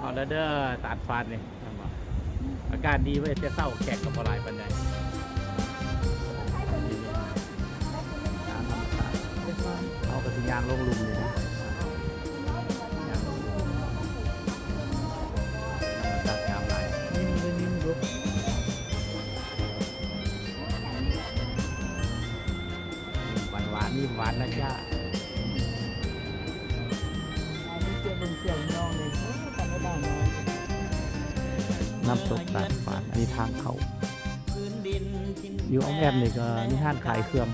เอาแล้วเด้อตาดฟันนี่อากาศดีเว้ยจะเศร้าแขกกับอะไรปันใดเอากระสิยางลงลุมเลยนะยางลงลุมตัดงามหลายนิ่มเลยนิ่มลุกหวานหวานนิ่มหวานนะจ้าน้ำตกตาดฝาดมีทางเขาอยู่อ้อมแอมนี่ก็มีห้างขายเครื่อง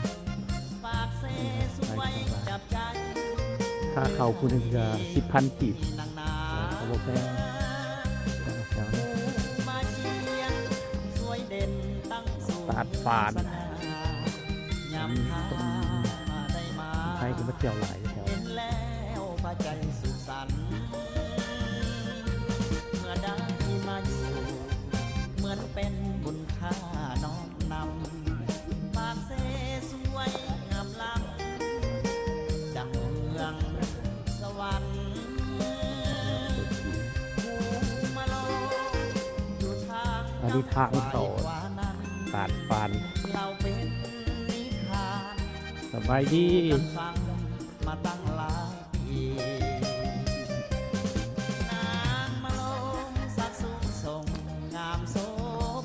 ค่าเขาคุณจะ10,000 กีบเขาบอกแค่ตาดฝาดใครก็มาเที่ยวหลายแถวเหมือนเป็นบุญค่าน้อมนำปากเสสวยงามล้ำดังเมืองสวรรค์มาโลอยู่ทาง อันนี้ทางต่อตาดฝาดเราเป็นนิทาน สบายดี ฟังมาตั้งหลายปีนางมาโลสักสูงส่งงามโส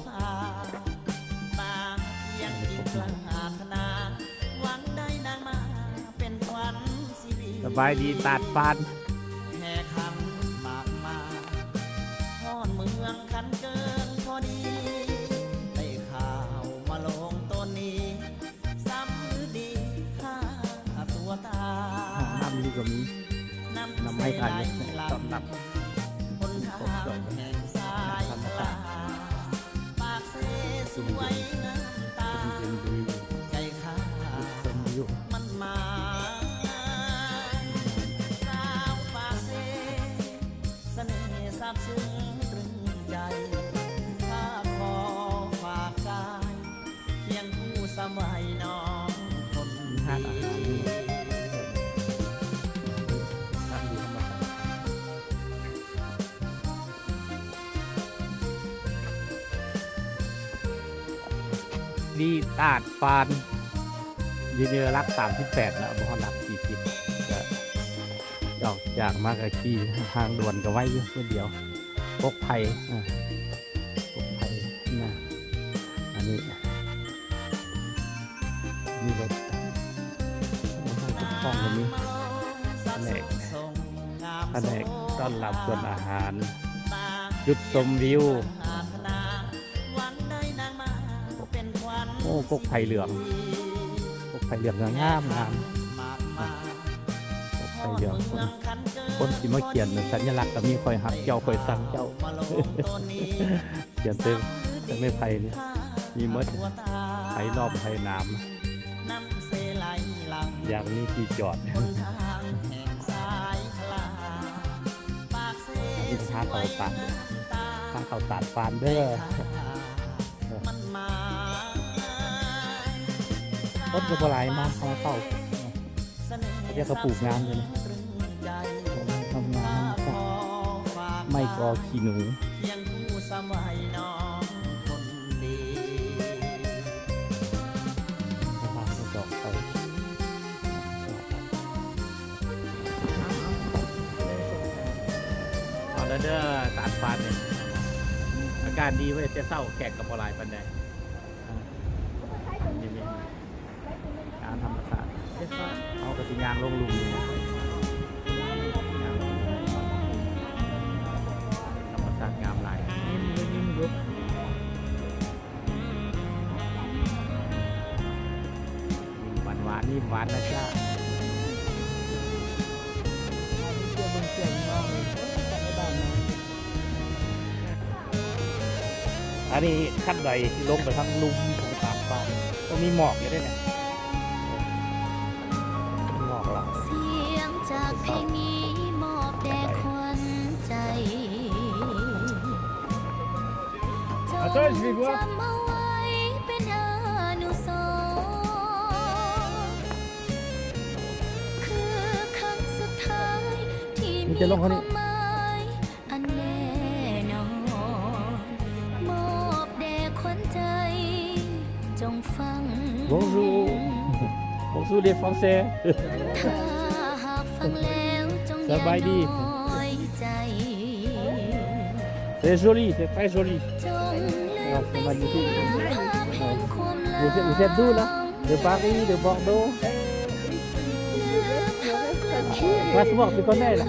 ภาตายังจริงปรารถนาหวังได้นางมาเป็นขวัญสิริ สบายดีตาดฝาด แห่ขันมากมาฮ้อนเมืองคันเกินพอดีได้ข่าวมาลงต้นนี้ซ้ำดีค่าตัวตา น้ำนี่ก็มีน้ำให้ทานเลยต้อนรับ บนทางแห่งสายคลาปากเสสวยงามตาใจข้ามันมาสาวปากเสเสน่ห์ซาบซึ้งตรึงใจข้าขอฝากกายเคียงคู่สมัยน้องคนดีดีตาดฟานยืนเรือรัก38นะบอรัก40จะดอกจากมากกะขี่ทางด่วนก็ไว้อยู่คนเดียวพกไผ่พกไผ่นะอันนี้มีรถห้องตรงนี้แผนกต้อนรับส่วนอาหารจุดชมวิวโอ้พกไผ่เหลืองพกไผ่เหลืองงามงามพกไผ่เหลืองคนที่มาเขียนสัญลักษณ์ก็มีคอยหักเจ้าคอยสั่งเจ้าเขียนเต็มแต่ไม่ไผ่นี่มีมดไผ่รอบไผ่น้ำอย่างนี้ที่จอดนี่ทางเขาตัดทางเขาตัดฟานเด้อต้นกระบอกไหลมาเขาเข้าเขาจะกระปลูกงานเลยนะทำงานไม่กอขี้หนูมาเขาจอกไปเอาแล้วเด้อตาดฟันนี่อากาศดีเว้ยจะเศร้าแขกกับอะไรปันใดธรรมศาสตร์เอากระสิยางลงลุมธรรมศาสตร์งามหลายนิ่มลุกหวานหวานนิ่มหวานนะจ้าอันนี้ขั้นใดลงไปทางลุมของตากฟ้าก็มีหมอกอยู่ด้วยเนี่ยเสียงจากเพลงนี้มอบแด่ควันใจจงจำเอาไว้เป็นอนุสรณ์คือครั้งสุดท้ายที่มีความหมายอันแน่ Bonjour Bonjour les Français ถ้าหากฟังแล้วจง สบายดี อย่น้อยใจ C'est joli c'est très joli จงลืมไปเสียภาพแห่งความหลัง Vous êtes d'où là De Paris de Bordeaux Strasbourg tu connais là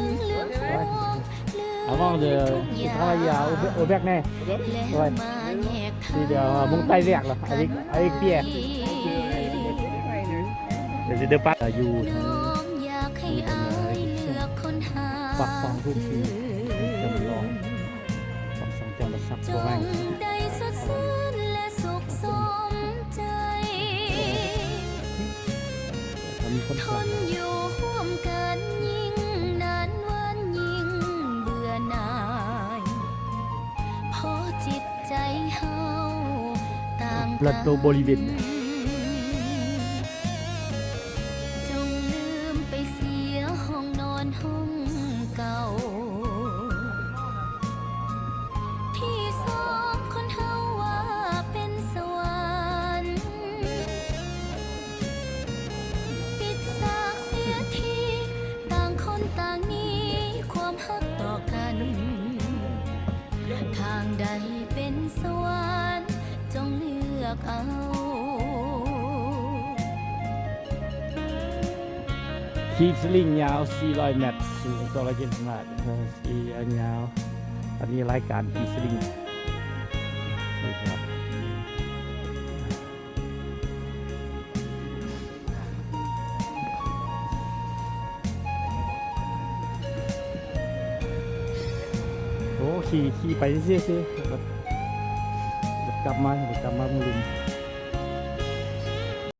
Ouais. Avant de travailler au Bernet Ouais Thì de Montagne Verte là avec Pierre C'est de Parisอยู่ อยากให้อายเลือกคนหา ปักสองทุ่มทีจำลองปักสองจังหวัดสัก จ ตัวแม่ ง ง ได้สดชื่นและสุขสมใจ มีคน ท สั่ง นอยู่ร่วมกันยิ่งนานวันยิ่งเบื่อหน่ายเพราะจิตใจเฮาต่างกัน Plateau Bolivienne จงลืมไปเสียห้องนอนห้องเก่า ที่สองคนเฮาว่าเป็นสวรรค์ปิดฉากเสียทีต่างคนต่างหนี้ความฮักต่อกัน ทางใดเป็นสวรรค์จงเลือกเอา ขี่สลิงยาว400เมตรสู่270เมตรขี่อันยาวอันนี้รายการขี่สลิงนี่ครับโอ้ขี่ไปซิๆแล้วกลับมาเมืองลุม